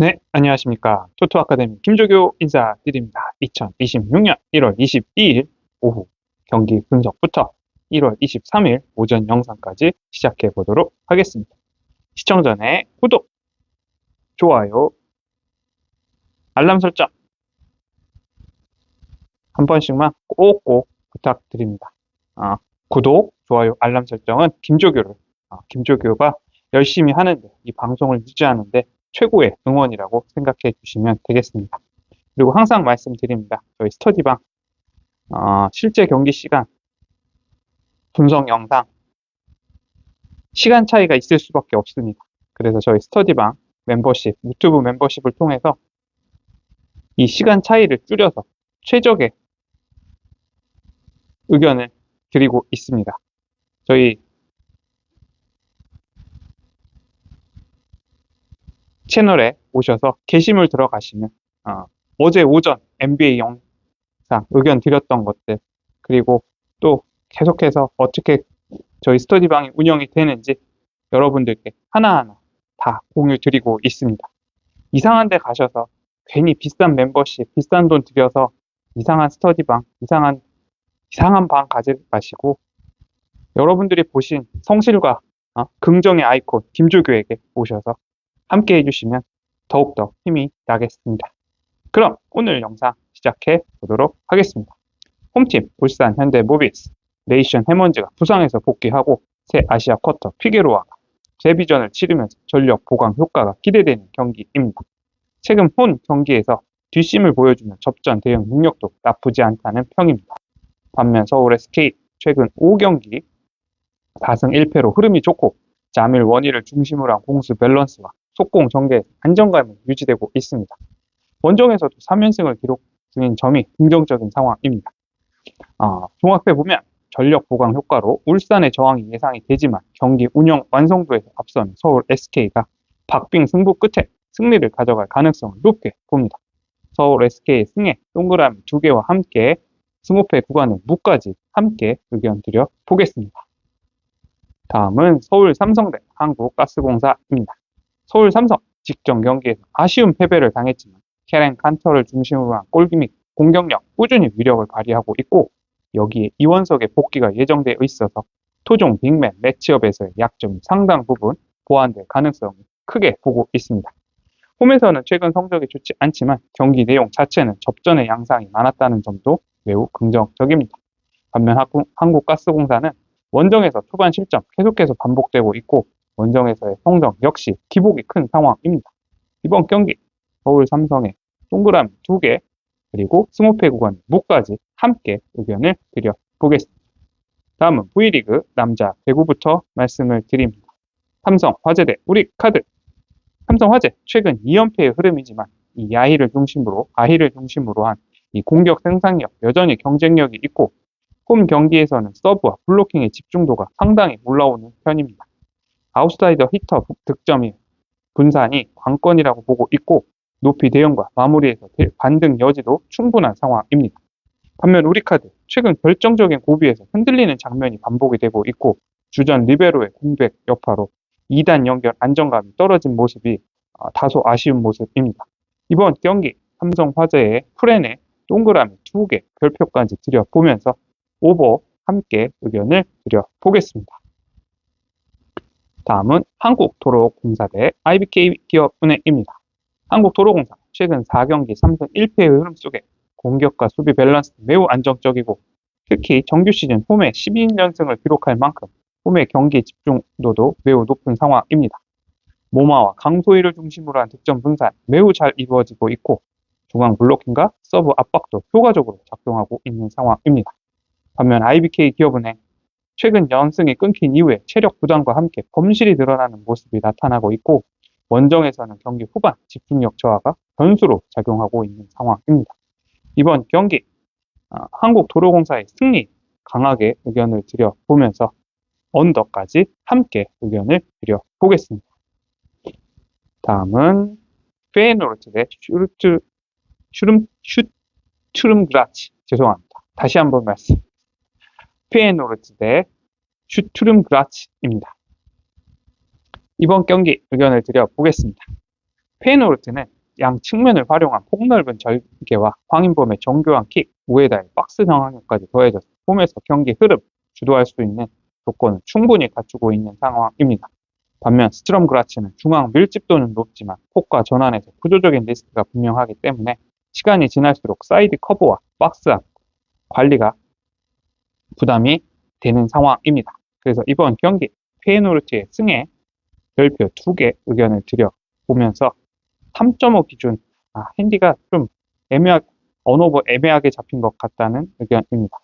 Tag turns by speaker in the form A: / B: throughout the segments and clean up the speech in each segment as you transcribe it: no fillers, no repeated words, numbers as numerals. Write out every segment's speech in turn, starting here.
A: 네, 안녕하십니까. 토토 아카데미 김조교 인사드립니다. 2026년 1월 22일 오후 경기 분석부터 1월 23일 오전 영상까지 시작해 보도록 하겠습니다. 시청 전에 구독, 좋아요, 알람 설정 한 번씩만 꼭꼭 부탁드립니다. 구독, 좋아요, 알람 설정은 김조교가 열심히 하는데, 이 방송을 유지하는데 최고의 응원이라고 생각해 주시면 되겠습니다. 그리고 항상 말씀드립니다. 저희 스터디방 실제 경기 시간, 분석 영상, 시간 차이가 있을 수밖에 없습니다. 그래서 저희 스터디방 멤버십, 유튜브 멤버십을 통해서 이 시간 차이를 줄여서 최적의 의견을 드리고 있습니다. 저희 채널에 오셔서 게시물 들어가시면 어제 오전 NBA 영상 의견 드렸던 것들, 그리고 또 계속해서 어떻게 저희 스터디방이 운영이 되는지 여러분들께 하나하나 다 공유 드리고 있습니다. 이상한 데 가셔서 괜히 비싼 멤버십, 비싼 돈 들여서 이상한 스터디방, 이상한 방 가지 마시고, 여러분들이 보신 성실과 긍정의 아이콘 김조교에게 오셔서 함께 해주시면 더욱더 힘이 나겠습니다. 그럼 오늘 영상 시작해 보도록 하겠습니다. 홈팀 울산 현대모비스, 네이션 해먼즈가 부상에서 복귀하고 새 아시아 쿼터 피게로아가 데뷔전을 치르면서 전력 보강 효과가 기대되는 경기입니다. 최근 본 경기에서 뒷심을 보여주는 접전 대응 능력도 나쁘지 않다는 평입니다. 반면 서울 SK 최근 5경기 4승 1패로 흐름이 좋고 자밀 원희를 중심으로 한 공수 밸런스와 속공 전개 안정감이 유지되고 있습니다. 원정에서도 3연승을 기록 중인 점이 긍정적인 상황입니다. 종합해 보면 전력 보강 효과로 울산의 저항이 예상이 되지만 경기 운영 완성도에서 앞선 서울 SK가 박빙 승부 끝에 승리를 가져갈 가능성을 높게 봅니다. 서울 SK의 승에 동그라미 2개와 함께 승호패 구간의 무까지 함께 의견 드려 보겠습니다. 다음은 서울 삼성 대 한국가스공사입니다. 서울 삼성 직전 경기에서 아쉬운 패배를 당했지만 케렌 칸터를 중심으로 한 골기믹 공격력 꾸준히 위력을 발휘하고 있고, 여기에 이원석의 복귀가 예정되어 있어서 토종 빅맨 매치업에서의 약점이 상당 부분 보완될 가능성을 크게 보고 있습니다. 홈에서는 최근 성적이 좋지 않지만 경기 내용 자체는 접전의 양상이 많았다는 점도 매우 긍정적입니다. 반면 한국가스공사는 원정에서 초반 실점 계속해서 반복되고 있고 원정에서의 성적 역시 기복이 큰 상황입니다. 이번 경기 서울 삼성의 동그라미 2개 그리고 승호패 구간 무까지 함께 의견을 드려보겠습니다. 다음은 V리그 남자 배구부터 말씀을 드립니다. 삼성 화재 대 우리카드. 삼성 화재 최근 2연패의 흐름이지만 이 아희를 중심으로 한 이 공격 생산력 여전히 경쟁력이 있고 홈 경기에서는 서브와 블로킹의 집중도가 상당히 올라오는 편입니다. 아웃사이더 히터 득점이 분산이 관건이라고 보고 있고 높이 대응과 마무리에서 반등 여지도 충분한 상황입니다. 반면 우리카드 최근 결정적인 고비에서 흔들리는 장면이 반복이 되고 있고 주전 리베로의 공백 여파로 2단 연결 안정감이 떨어진 모습이 다소 아쉬운 모습입니다. 이번 경기 삼성 화재의 프렌에 동그라미 2개 별표까지 드려보면서 오버 함께 의견을 드려보겠습니다. 다음은 한국도로공사 대 IBK 기업은행입니다. 한국도로공사 최근 4경기 3승 1패의 흐름 속에 공격과 수비 밸런스 매우 안정적이고 특히 정규 시즌 홈에 12연승을 기록할 만큼 홈의 경기 집중도도 매우 높은 상황입니다. 모마와 강소희를 중심으로 한 득점 분산 매우 잘 이루어지고 있고 중앙 블로킹과 서브 압박도 효과적으로 작동하고 있는 상황입니다. 반면 IBK 기업은행 최근 연승이 끊긴 이후에 체력 부담과 함께 범실이 드러나는 모습이 나타나고 있고 원정에서는 경기 후반 집중력 저하가 변수로 작용하고 있는 상황입니다. 이번 경기 한국도로공사의 승리 강하게 의견을 드려보면서 언더까지 함께 의견을 드려보겠습니다. 다음은 페이노르트 대 슈트름그라치 죄송합니다. 다시 한번 말씀. 페이노르트 대 슈투름그라치입니다. 이번 경기 의견을 드려보겠습니다. 페이노르트는 양 측면을 활용한 폭넓은 절개와 황인범의 정교한 킥, 우에다의 박스 상황까지 더해져서 홈에서 경기 흐름 주도할 수 있는 조건을 충분히 갖추고 있는 상황입니다. 반면 스트럼그라츠는 중앙 밀집도는 높지만 폭과 전환에서 구조적인 리스크가 분명하기 때문에 시간이 지날수록 사이드 커브와 박스 안 관리가 부담이 되는 상황입니다. 그래서 이번 경기 페이노르트의 승에 별표 2개 의견을 드려보면서 3.5 기준, 핸디가 좀 애매하게 잡힌 것 같다는 의견입니다.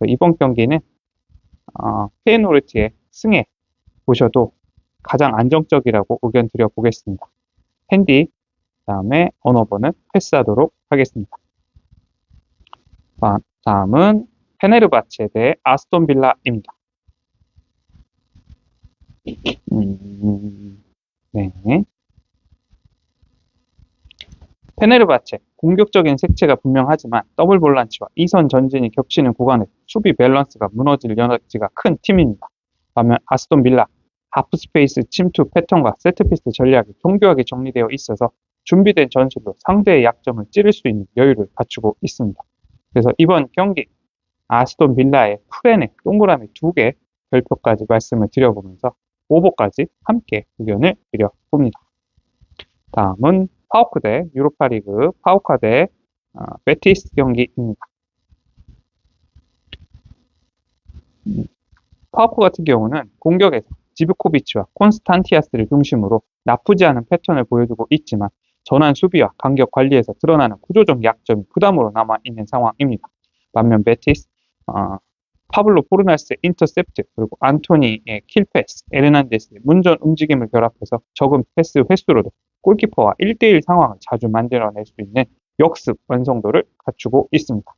A: 이번 경기는 페이노르트의 승에 보셔도 가장 안정적이라고 의견 드려보겠습니다. 핸디, 다음에 언어버는 패스하도록 하겠습니다. 다음은 페네르바체 대 아스톤 빌라입니다. 네. 페네르바체, 공격적인 색채가 분명하지만 더블 볼란치와 2선 전진이 겹치는 구간에 수비 밸런스가 무너질 여지가 큰 팀입니다. 반면 아스톤 빌라, 하프 스페이스 침투 패턴과 세트피스 전략이 정교하게 정리되어 있어서 준비된 전술로 상대의 약점을 찌를 수 있는 여유를 갖추고 있습니다. 그래서 이번 경기 아스톤 빌라의 프렌에 동그라미 2개 별표까지 말씀을 드려보면서 오버까지 함께 의견을 드려봅니다. 다음은 파우크 대 유로파리그 파우카 대 베티스 경기입니다. 파우크 같은 경우는 공격에서 지브코비치와 콘스탄티아스를 중심으로 나쁘지 않은 패턴을 보여주고 있지만 전환 수비와 간격 관리에서 드러나는 구조적 약점이 부담으로 남아있는 상황입니다. 반면 베티스, 파블로 포르나스의 인터셉트, 그리고 안토니의 킬패스, 에르난데스의 문전 움직임을 결합해서 적은 패스 횟수로도 골키퍼와 1대1 상황을 자주 만들어낼 수 있는 역습 완성도를 갖추고 있습니다.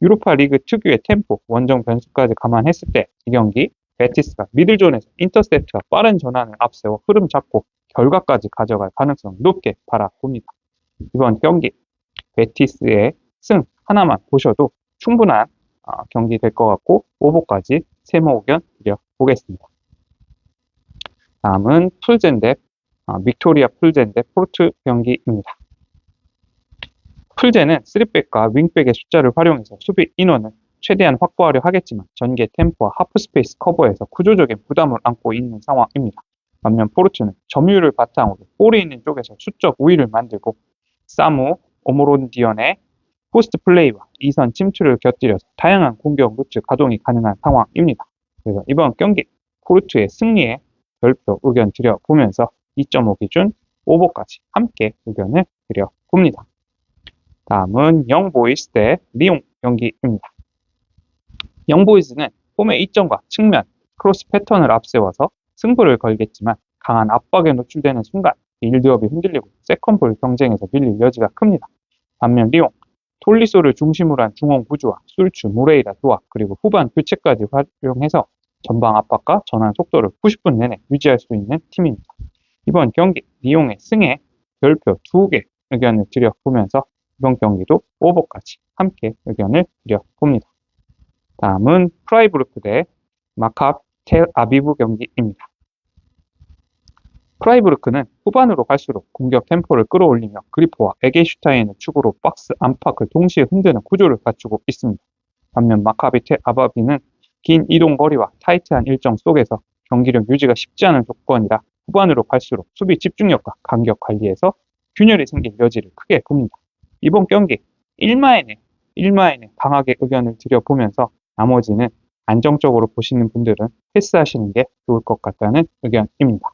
A: 유로파 리그 특유의 템포, 원정 변수까지 감안했을 때 이 경기 베티스가 미들존에서 인터셉트와 빠른 전환을 앞세워 흐름 잡고 결과까지 가져갈 가능성을 높게 바라봅니다. 이번 경기 베티스의 승 하나만 보셔도 충분한 경기 될 것 같고 오보까지 세모 의견 드려보겠습니다. 다음은 풀젠 대 빅토리아 풀젠 대 포르투 경기입니다. 풀젠은 3백과 윙백의 숫자를 활용해서 수비 인원을 최대한 확보하려 하겠지만 전개 템포와 하프 스페이스 커버에서 구조적인 부담을 안고 있는 상황입니다. 반면 포르투는 점유율을 바탕으로 볼이 있는 쪽에서 수적 우위를 만들고 사무 오모론디언의 포스트 플레이와 2선 침투를 곁들여서 다양한 공격 루트 가동이 가능한 상황입니다. 그래서 이번 경기 포르투의 승리에 별표 의견 드려보면서 2.5 기준 오버까지 함께 의견을 드려봅니다. 다음은 영보이스 대 리옹 경기입니다. 영보이즈는 홈의 이점과 측면, 크로스 패턴을 앞세워서 승부를 걸겠지만 강한 압박에 노출되는 순간 빌드업이 흔들리고 세컨볼 경쟁에서 밀릴 여지가 큽니다. 반면 리옹, 톨리소를 중심으로 한 중원 구조와 술추, 모레이라, 도아, 그리고 후반 교체까지 활용해서 전방 압박과 전환 속도를 90분 내내 유지할 수 있는 팀입니다. 이번 경기 리옹의 승에 별표 2개 의견을 드려보면서 이번 경기도 오버까지 함께 의견을 드려봅니다. 다음은 프라이부르크 대 마캅 텔 아비브 경기입니다. 프라이부르크는 후반으로 갈수록 공격 템포를 끌어올리며 그리포와 에게슈타인의 축으로 박스 안팎을 동시에 흔드는 구조를 갖추고 있습니다. 반면 마카비 텔 아바비는 긴 이동 거리와 타이트한 일정 속에서 경기력 유지가 쉽지 않은 조건이라 후반으로 갈수록 수비 집중력과 간격 관리에서 균열이 생길 여지를 크게 봅니다. 이번 경기 1마인에 강하게 의견을 드려보면서 나머지는 안정적으로 보시는 분들은 패스하시는 게 좋을 것 같다는 의견입니다.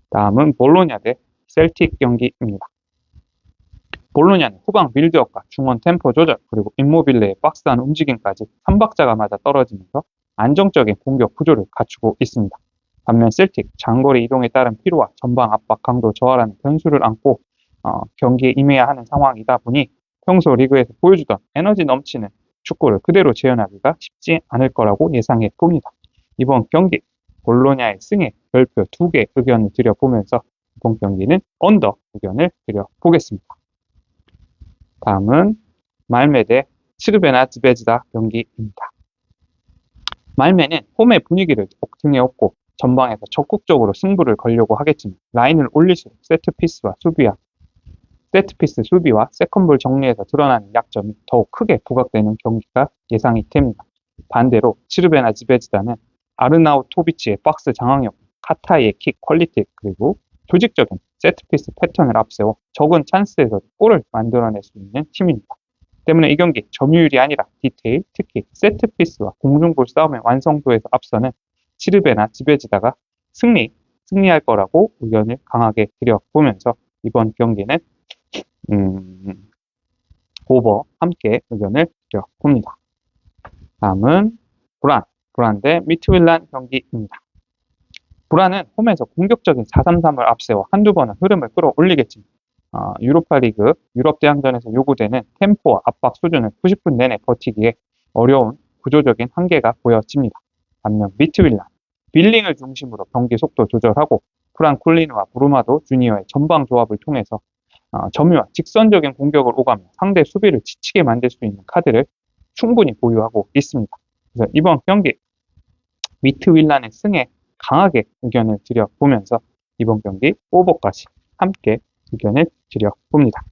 A: 다음은 볼로냐 대 셀틱 경기입니다. 볼로냐는 후방 빌드업과 중원 템포 조절 그리고 임모빌레의 박스한 움직임까지 3박자가 맞아 떨어지면서 안정적인 공격 구조를 갖추고 있습니다. 반면 셀틱 장거리 이동에 따른 피로와 전방 압박 강도 저하라는 변수를 안고 경기에 임해야 하는 상황이다 보니 평소 리그에서 보여주던 에너지 넘치는 축구를 그대로 재현하기가 쉽지 않을 거라고 예상해 봅니다. 이번 경기 볼로냐의 승에 별표 2개 의견을 드려보면서 이번 경기는 언더 의견을 드려보겠습니다. 다음은 말메 대 츠르베나 즈베즈다 경기입니다. 말메는 홈의 분위기를 등에 업고 전방에서 적극적으로 승부를 걸려고 하겠지만 라인을 올릴수록 세트피스와 수비와 세트피스 수비와 세컨볼 정리에서 드러나는 약점이 더욱 크게 부각되는 경기가 예상이 됩니다. 반대로 치르베나 지베지다는 아르나우토비치의 박스 장악력, 카타이의 킥 퀄리티, 그리고 조직적인 세트피스 패턴을 앞세워 적은 찬스에서 골을 만들어낼 수 있는 팀입니다. 때문에 이 경기 점유율이 아니라 디테일, 특히 세트피스와 공중볼 싸움의 완성도에서 앞서는 치르베나 지베지다가 승리할 거라고 의견을 강하게 드려보면서 이번 경기는 오버 함께 의견을 드려봅니다. 다음은 브란 대 미트윌란 경기입니다. 브란은 홈에서 공격적인 4-3-3을 앞세워 한두 번은 흐름을 끌어올리겠지만 유로파리그 유럽 대항전에서 요구되는 템포와 압박 수준을 90분 내내 버티기에 어려운 구조적인 한계가 보여집니다. 반면 미트윌란, 빌링을 중심으로 경기 속도 조절하고 프란쿨리누와 브루마도 주니어의 전방 조합을 통해서 점유와 직선적인 공격을 오가며 상대 수비를 지치게 만들 수 있는 카드를 충분히 보유하고 있습니다. 그래서 이번 경기 미트윌란의 승에 강하게 의견을 드려보면서 이번 경기 오버까지 함께 의견을 드려봅니다.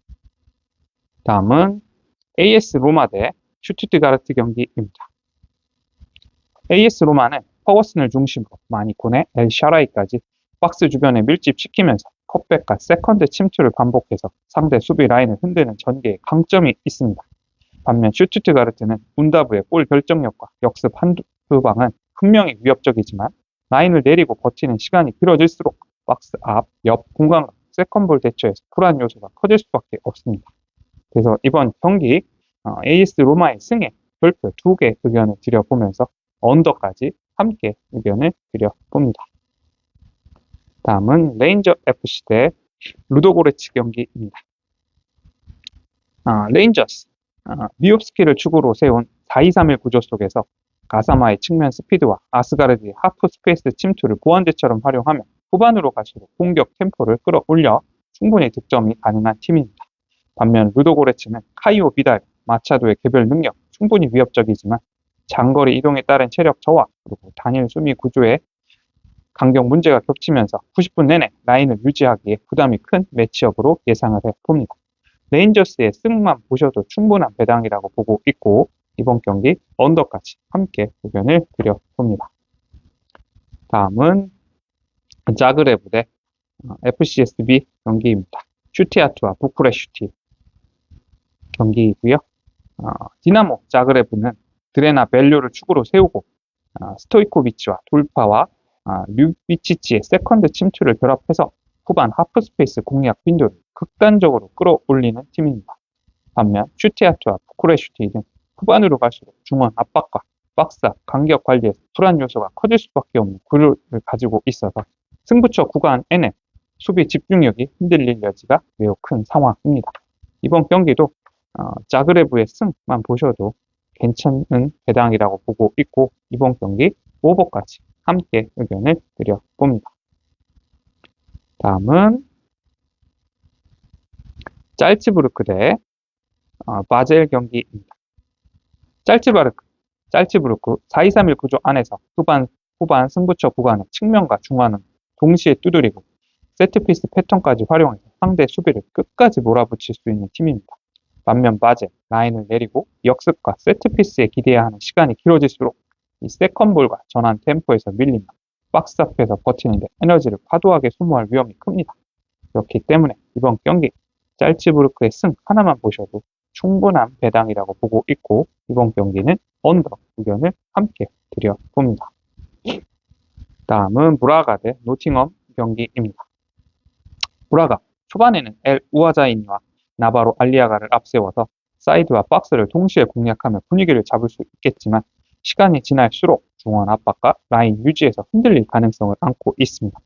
A: 다음은 AS 로마 대 슈투트가르트 경기입니다. AS 로마는 퍼거슨을 중심으로 마니콘의 엘 샤라이까지 박스 주변에 밀집시키면서 컵백과 세컨드 침투를 반복해서 상대 수비 라인을 흔드는 전개에 강점이 있습니다. 반면 슈투트가르트는 운다브의 골 결정력과 역습 한두 방은 분명히 위협적이지만 라인을 내리고 버티는 시간이 길어질수록 박스 앞, 옆 공간과 세컨볼 대처에서 불안 요소가 커질 수밖에 없습니다. 그래서 이번 경기 AS 로마의 승에 별표 2개 의견을 드려보면서 언더까지 함께 의견을 드려봅니다. 다음은 레인저 FC 대 루도고레츠 경기입니다. 레인저스, 미옵스키를 축으로 세운 4-2-3-1 구조 속에서 가사마의 측면 스피드와 아스가르드의 하프 스페이스 침투를 보완제처럼 활용하며 후반으로 갈수록 공격 템포를 끌어올려 충분히 득점이 가능한 팀입니다. 반면 루도고레츠는 카이오 비달, 마차도의 개별 능력 충분히 위협적이지만 장거리 이동에 따른 체력 저하 그리고 단일 수비 구조에 간격 문제가 겹치면서 90분 내내 라인을 유지하기에 부담이 큰 매치업으로 예상을 해봅니다. 레인저스의 승만 보셔도 충분한 배당이라고 보고 있고 이번 경기 언더까지 함께 의견을 드려봅니다. 다음은 자그레브 대 FCSB 경기입니다. 슈티아트와 부쿠레슈티 경기이고요. 디나모 자그레브는 드레나 벨료를 축으로 세우고 스토이코비치와 돌파와 류비치치의 세컨드 침투를 결합해서 후반 하프 스페이스 공략 빈도를 극단적으로 끌어올리는 팀입니다. 반면 슈티아트와 부쿠레슈티는 후반으로 갈수록 중원 압박과 박스 앞 간격 관리에서 불안 요소가 커질 수밖에 없는 구조를 가지고 있어서 승부처 구간에는 수비 집중력이 흔들릴 여지가 매우 큰 상황입니다. 이번 경기도 자그레브의 승만 보셔도 괜찮은 배당이라고 보고 있고 이번 경기 오버까지 함께 의견을 드려봅니다. 다음은 짤츠부르크 대 바젤 경기입니다. 짤츠부르크 4-2-3-1 구조 안에서 후반 승부처 구간의 측면과 중앙은 동시에 두드리고 세트피스 패턴까지 활용해서 상대 수비를 끝까지 몰아붙일 수 있는 팀입니다. 반면 바젤, 라인을 내리고 역습과 세트피스에 기대야 하는 시간이 길어질수록 이 세컨볼과 전환 템포에서 밀리며 박스 앞에서 버티는데 에너지를 과도하게 소모할 위험이 큽니다. 그렇기 때문에 이번 경기 짤츠부르크의 승 하나만 보셔도 충분한 배당이라고 보고 있고 이번 경기는 언더 의견을 함께 드려봅니다. 다음은 브라가 대 노팅엄 경기입니다. 브라가 초반에는 엘 우아자이니와 나바로 알리아가를 앞세워서 사이드와 박스를 동시에 공략하며 분위기를 잡을 수 있겠지만 시간이 지날수록 중원 압박과 라인 유지에서 흔들릴 가능성을 안고 있습니다.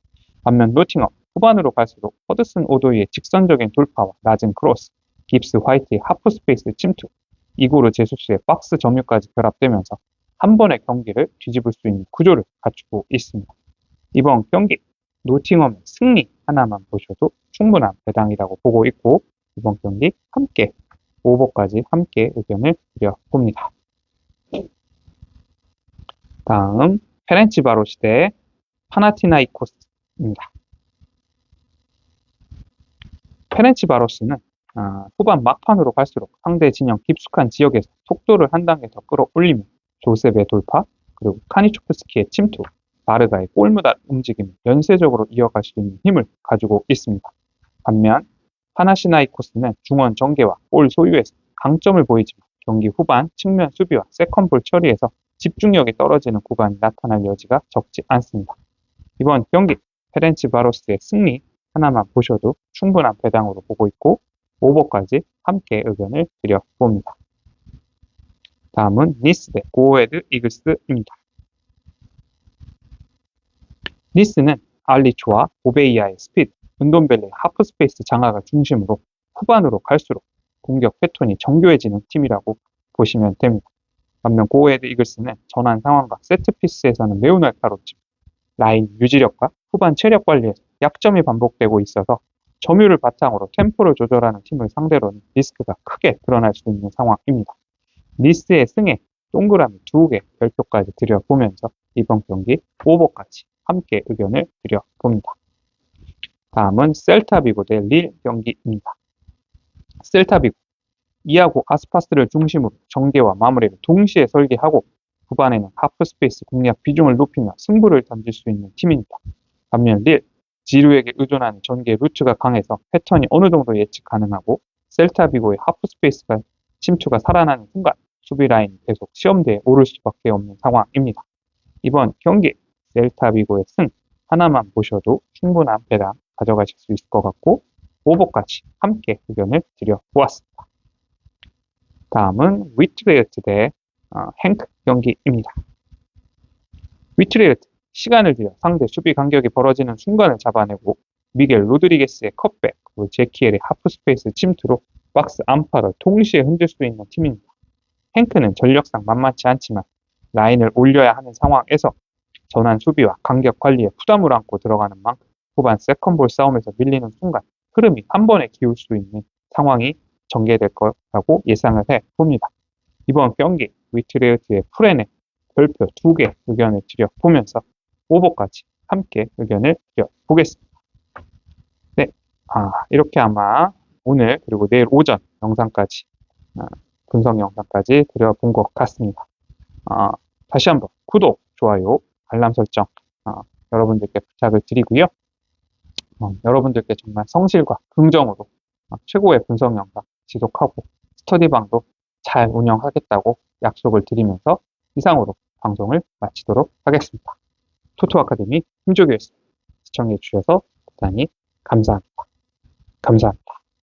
A: 반면 노팅엄 후반으로 갈수록 허드슨 오도이의 직선적인 돌파와 낮은 크로스, 깁스 화이트의 하프 스페이스 침투, 이고르 제수스의 박스 점유까지 결합되면서 한 번의 경기를 뒤집을 수 있는 구조를 갖추고 있습니다. 이번 경기 노팅엄의 승리 하나만 보셔도 충분한 배당이라고 보고 있고 이번 경기 함께 오버까지 함께 의견을 드려봅니다. 다음 페렌치바로시 대 파나티나이코스입니다. 페렌치바로스는 후반 막판으로 갈수록 상대 진영 깊숙한 지역에서 속도를 한 단계 더 끌어올리며 조셉의 돌파, 그리고 카니초프스키의 침투, 바르가의 골무달 움직임을 연쇄적으로 이어갈 수 있는 힘을 가지고 있습니다. 반면 파나시나이코스는 중원 전개와 볼 소유에서 강점을 보이지만 경기 후반 측면 수비와 세컨볼 처리에서 집중력이 떨어지는 구간이 나타날 여지가 적지 않습니다. 이번 경기 페렌치바로스의 승리 하나만 보셔도 충분한 배당으로 보고 있고 오버까지 함께 의견을 드려봅니다. 다음은 니스 대 고에드 이글스입니다. 니스는 알리초와 오베이아의 스피드, 은돈벨레의 하프스페이스 장악을 중심으로 후반으로 갈수록 공격 패턴이 정교해지는 팀이라고 보시면 됩니다. 반면 고에드 이글스는 전환 상황과 세트피스에서는 매우 날카롭지만 라인 유지력과 후반 체력 관리에서 약점이 반복되고 있어서 점유를 바탕으로 템포를 조절하는 팀을 상대로는 리스크가 크게 드러날 수 있는 상황입니다. 니스의 승에 동그라미 2개 별표까지 드려보면서 이번 경기 오버까지 함께 의견을 드려봅니다. 다음은 셀타비고 대 릴 경기입니다. 셀타비고 이아고 아스파스를 중심으로 전개와 마무리를 동시에 설계하고 후반에는 하프스페이스 공략 비중을 높이며 승부를 던질 수 있는 팀입니다. 반면 릴, 지루에게 의존하는 전개 루트가 강해서 패턴이 어느 정도 예측 가능하고 셀타비고의 하프스페이스가 침투가 살아나는 순간 수비 라인이 계속 시험대에 오를 수밖에 없는 상황입니다. 이번 경기 셀타비고의 승 하나만 보셔도 충분한 배당 가져가실 수 있을 것 같고 오버까지 함께 의견을 드려보았습니다. 다음은 위트레이트 대 행크 경기입니다. 위트레이트 시간을 들여 상대 수비 간격이 벌어지는 순간을 잡아내고 미겔 로드리게스의 컷백, 그리고 제키엘의 하프스페이스 침투로 박스 안팎을 동시에 흔들 수 있는 팀입니다. 행크는 전력상 만만치 않지만 라인을 올려야 하는 상황에서 전환 수비와 간격 관리에 부담을 안고 들어가는 만큼 후반 세컨볼 싸움에서 밀리는 순간 흐름이 한 번에 기울 수 있는 상황이 전개될 거라고 예상을 해봅니다. 이번 경기 위트레이트의 프렌에 별표 2개 의견을 드려보면서 오버까지 함께 의견을 드려보겠습니다. 네, 이렇게 아마 오늘 그리고 내일 오전 영상까지 분석 영상까지 드려본 것 같습니다. 다시 한번 구독, 좋아요, 알람 설정 여러분들께 부탁을 드리고요. 여러분들께 정말 성실과 긍정으로 최고의 분석 영상 지속하고 스터디방도 잘 운영하겠다고 약속을 드리면서 이상으로 방송을 마치도록 하겠습니다. 토토 아카데미 김조규였습니다. 시청해 주셔서 대단히 감사합니다. 감사합니다.